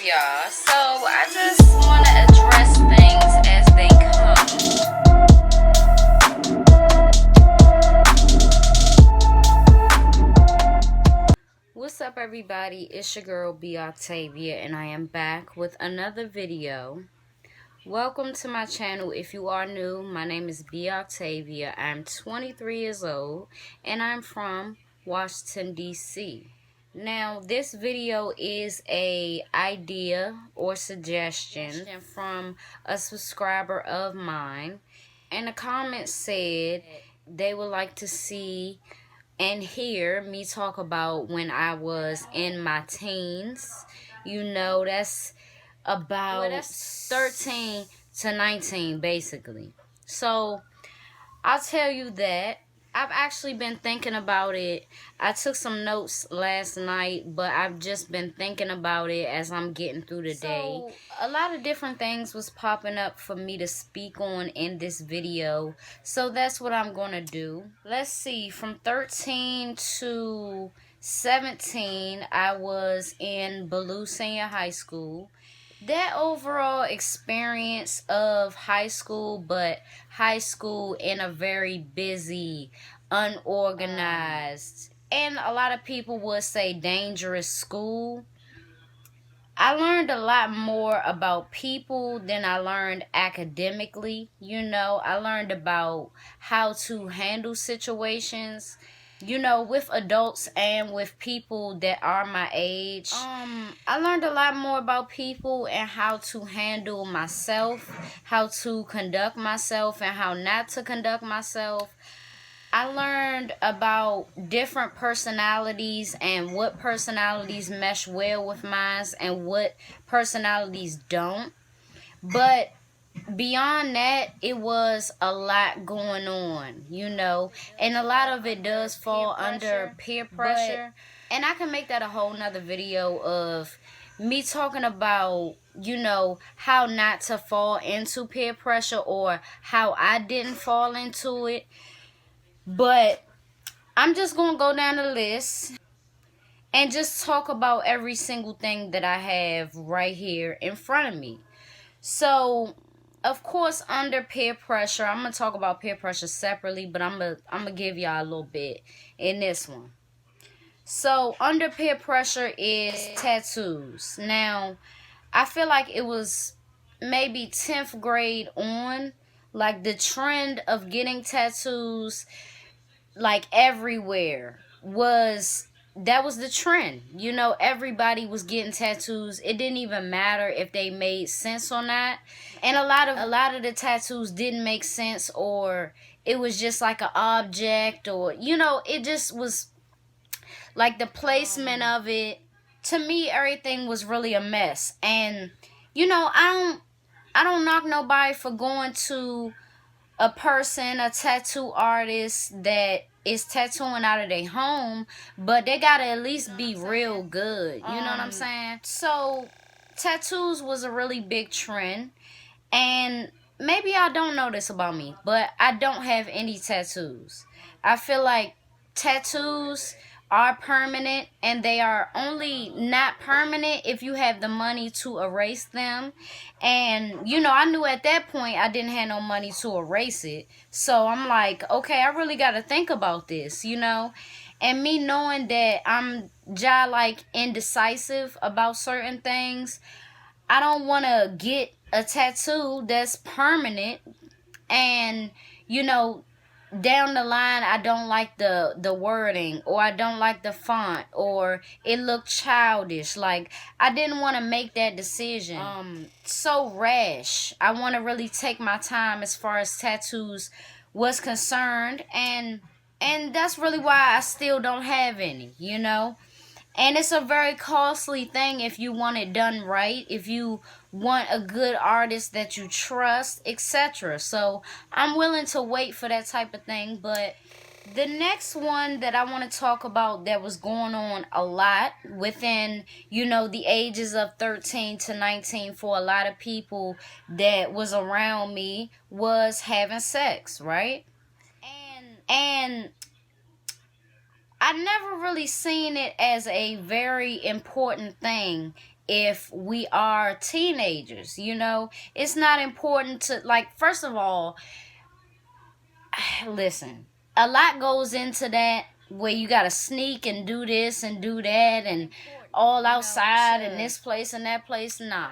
y'all. So I just want to address things as they come. What's up, everybody? It's your girl B Octavia, and I am back with another video. Welcome to my channel. If you are new, my name is B Octavia. I'm 23 years old, and I'm from Washington, D.C. Now, this video is a idea or suggestion from a subscriber of mine. And the comments said they would like to see and hear me talk about when I was in my teens. You know, that's about 13 to 19, basically. So, I'll tell you that I've actually been thinking about it. I took some notes last night, but I've just been thinking about it as I'm getting through the day. A lot of different things was popping up for me to speak on in this video. So that's what I'm going to do. Let's see, from 13 to 17, I was in Ballou Senior High School. That overall experience of high school, but high school in a very busy, unorganized, and a lot of people would say dangerous school, I learned a lot more about people than I learned academically. You know, I learned about how to handle situations, you know, with adults and with people that are my age. I learned a lot more about people and how to handle myself, how to conduct myself, and how not to conduct myself. I learned about different personalities and what personalities mesh well with mine and what personalities don't. But beyond that, it was a lot going on, you know, and a lot of it does fall under peer pressure. And I can make that a whole nother video of me talking about, you know, how not to fall into peer pressure or how I didn't fall into it. But I'm just going to go down the list and just talk about every single thing that I have right here in front of me. So, of course, under peer pressure, I'm going to talk about peer pressure separately, but I'm going to give y'all a little bit in this one. So, under peer pressure is tattoos. Now, I feel like it was maybe 10th grade on, like the trend of getting tattoos like everywhere that was the trend. You know, everybody was getting tattoos. It didn't even matter if they made sense or not. And a lot of the tattoos didn't make sense, or it was just like an object, or, you know, it just was like the placement of it. To me, everything was really a mess. And, you know, I don't knock nobody for going to a person, a tattoo artist that is tattooing out of their home, but they gotta at least be real good. You know what I'm saying? So, tattoos was a really big trend, and maybe y'all don't know this about me, but I don't have any tattoos. I feel like tattoos are permanent, and they are only not permanent if you have the money to erase them. And, you know, I knew at that point I didn't have no money to erase it. So I'm like, okay, I really got to think about this, you know. And me knowing that I'm like indecisive about certain things, I don't want to get a tattoo that's permanent and, you know, down the line I don't like the wording, or I don't like the font, or it looked childish. Like, I didn't want to make that decision so rash. I want to really take my time as far as tattoos was concerned, and that's really why I still don't have any, you know. And it's a very costly thing if you want it done right, if you want a good artist that you trust, etc. So I'm willing to wait for that type of thing. But the next one that I want to talk about that was going on a lot within, you know, the ages of 13 to 19 for a lot of people that was around me was having sex, right? And I never really seen it as a very important thing if we are teenagers. It's not important to, like, first of all, listen, a lot goes into that, where you gotta sneak and do this and do that and all outside and this place and that place. Nah.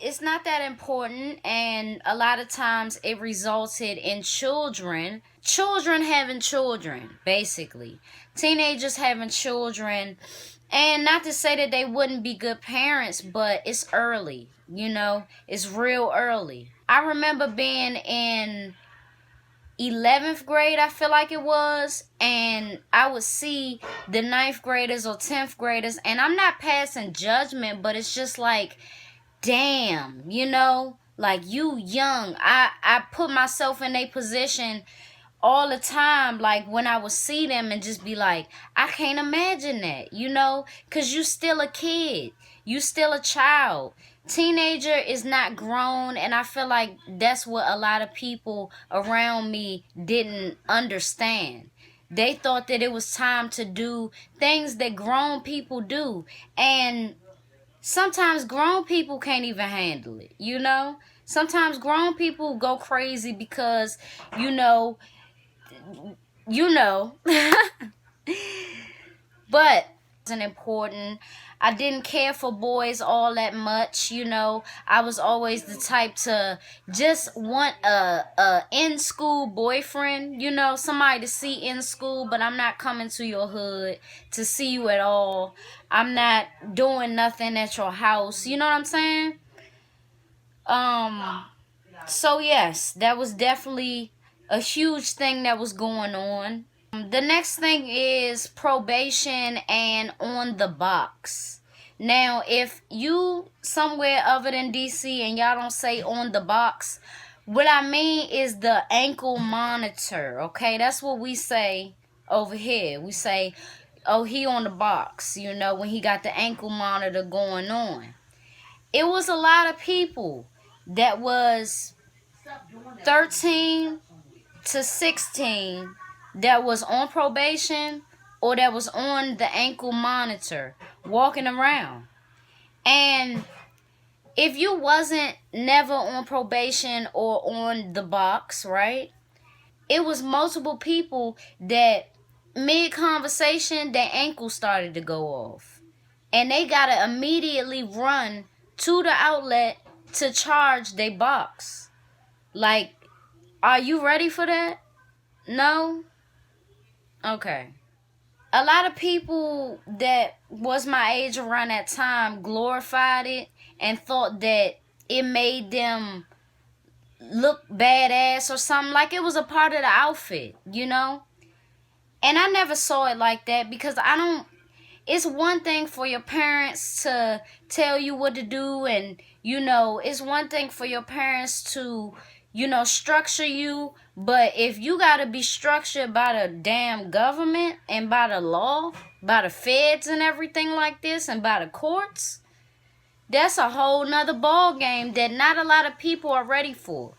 It's not that important, and a lot of times it resulted in children having children, basically. Teenagers having children. And not to say that they wouldn't be good parents, but it's early, it's real early. I remember being in 11th grade, I feel like it was, and I would see the ninth graders or 10th graders, and I'm not passing judgment, but it's just like, damn, like, you young. I put myself in a position all the time, like, when I would see them and just be like, I can't imagine that, because you still a kid, you still a child. Teenager is not grown, and I feel like that's what a lot of people around me didn't understand. They thought that it was time to do things that grown people do, and sometimes grown people can't even handle it. Sometimes grown people go crazy because you know you know but it's important. I didn't care for boys all that much. I was always the type to just want a in school boyfriend, somebody to see in school, but I'm not coming to your hood to see you at all. I'm not doing nothing at your house, you know what I'm saying? So yes, that was definitely a huge thing that was going on. The next thing is probation and on the box. Now, if you somewhere other than DC and y'all don't say on the box, what I mean is the ankle monitor, okay? That's what we say over here. We say, oh, he on the box, when he got the ankle monitor going on. It was a lot of people that was 13 to 16 that was on probation or that was on the ankle monitor walking around. And if you wasn't never on probation or on the box, right, it was multiple people that mid-conversation their ankle started to go off. And they gotta immediately run to the outlet to charge their box. Like, are you ready for that? No? Okay. A lot of people that was my age around that time glorified it and thought that it made them look badass or something, like it was a part of the outfit, And I never saw it like that, because it's one thing for your parents to tell you what to do, and it's one thing for your parents to structure you, but if you gotta be structured by the damn government and by the law, by the feds and everything like this, and by the courts, that's a whole nother ball game that not a lot of people are ready for.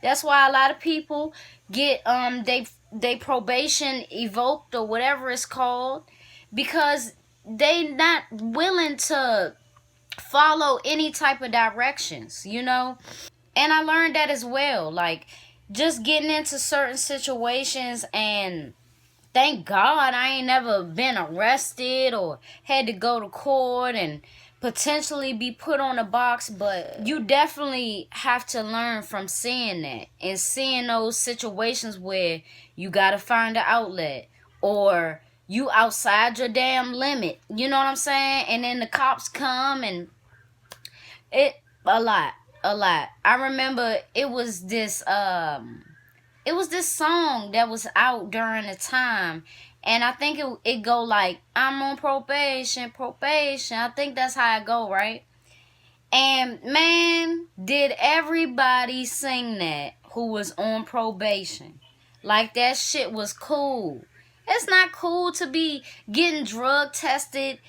That's why a lot of people get they probation evoked or whatever it's called, because they not willing to follow any type of directions, And I learned that as well, like just getting into certain situations, and thank God I ain't never been arrested or had to go to court and potentially be put on a box, but you definitely have to learn from seeing that and seeing those situations where you gotta find an outlet or you outside your damn limit, you know what I'm saying? And then the cops come, and a lot. I remember it was this song that was out during the time, and I think it go like, I'm on probation. I think that's how it go, right? And man, did everybody sing that who was on probation. Like that shit was cool. It's not cool to be getting drug tested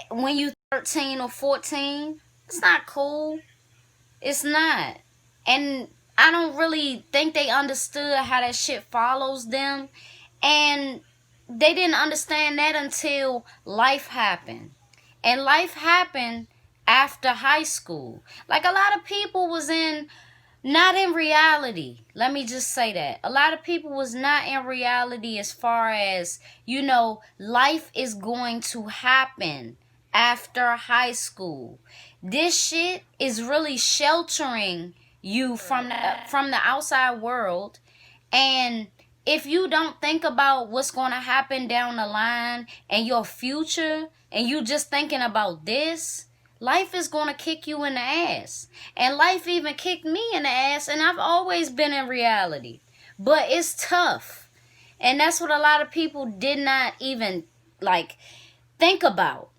when you 13 or 14. It's not cool. It's not. And I don't really think they understood how that shit follows them. And they didn't understand that until life happened. And life happened after high school. Like, a lot of people was not in reality. Let me just say that. A lot of people was not in reality as far as, life is going to happen after high school. This shit is really sheltering you from the outside world. And if you don't think about what's going to happen down the line and your future, and you just thinking about this, life is going to kick you in the ass. And life even kicked me in the ass, and I've always been in reality. But it's tough. And that's what a lot of people did not even, think about.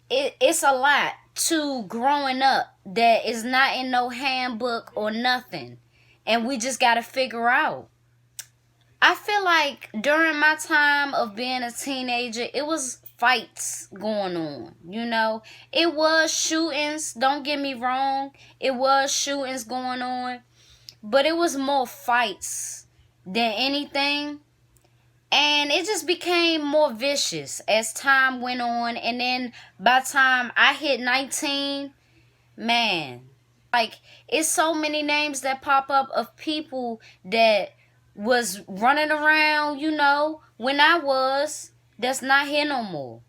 It's a lot to growing up that is not in no handbook or nothing. And we just got to figure out. I feel like during my time of being a teenager, it was fights going on. It was shootings, don't get me wrong. It was shootings going on. But it was more fights than anything. And it just became more vicious as time went on. And then by the time I hit 19, man, it's so many names that pop up of people that was running around, when I was, that's not here no more.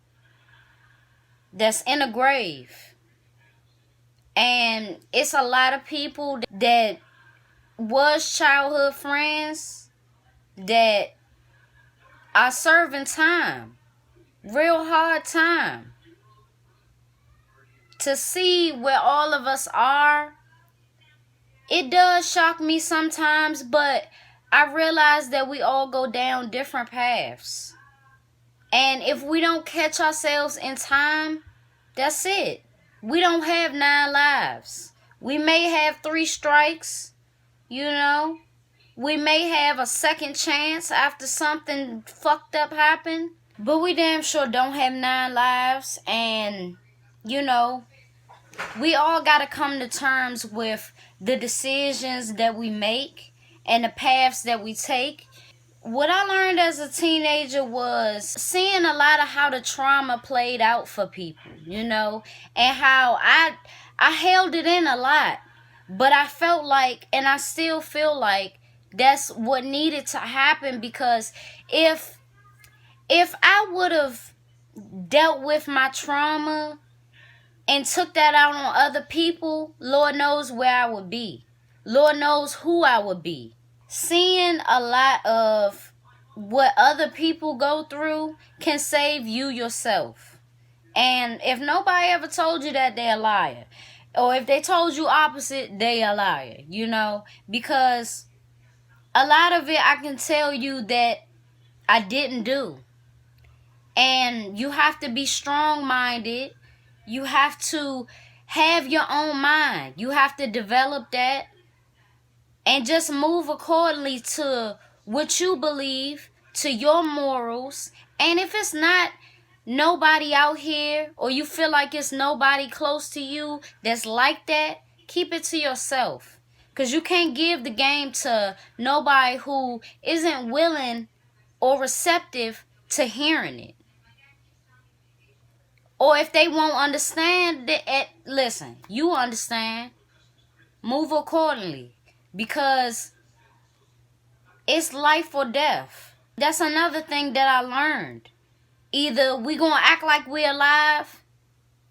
That's in a grave. And it's a lot of people that was childhood friends that are serving time. Real hard time. To see where all of us are, it does shock me sometimes, but I realize that we all go down different paths. And if we don't catch ourselves in time, that's it. We don't have 9 lives. We may have 3 strikes, We may have a second chance after something fucked up happened. But we damn sure don't have 9 lives. And, we all got to come to terms with the decisions that we make and the paths that we take. What I learned as a teenager was seeing a lot of how the trauma played out for people, and how I held it in a lot. But I felt like, and I still feel like, that's what needed to happen, because if I would have dealt with my trauma and took that out on other people, Lord knows where I would be. Lord knows who I would be. Seeing a lot of what other people go through can save you yourself. And if nobody ever told you that, they're a liar. Or if they told you opposite, they a liar, Because a lot of it I can tell you that I didn't do. And you have to be strong-minded. You have to have your own mind. You have to develop that. And just move accordingly to what you believe, to your morals. And if it's not nobody out here, or you feel like it's nobody close to you that's like that, keep it to yourself. Because you can't give the game to nobody who isn't willing or receptive to hearing it. Or if they won't understand, listen, you understand. Move accordingly. Because it's life or death. That's another thing that I learned. Either we gonna act like we're alive,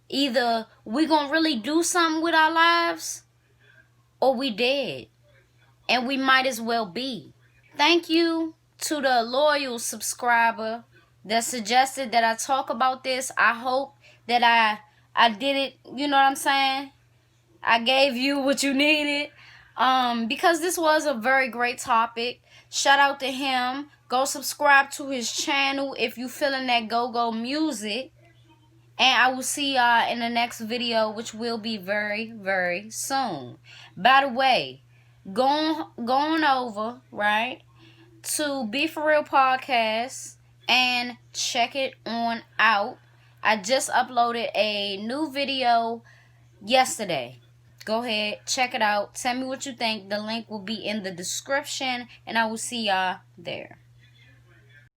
either we gonna really do something with our lives, or we dead. And we might as well be. Thank you to the loyal subscriber that suggested that I talk about this. I hope that I did it, you know what I'm saying? I gave you what you needed. Because this was a very great topic. Shout out to him. Go subscribe to his channel if you feeling that go-go music. And I will see y'all in the next video, which will be very, very soon. By the way, going over, right, to Be For Real Podcast and check it on out. I just uploaded a new video yesterday. Go ahead, check it out. Tell me what you think. The link will be in the description, and I will see y'all there.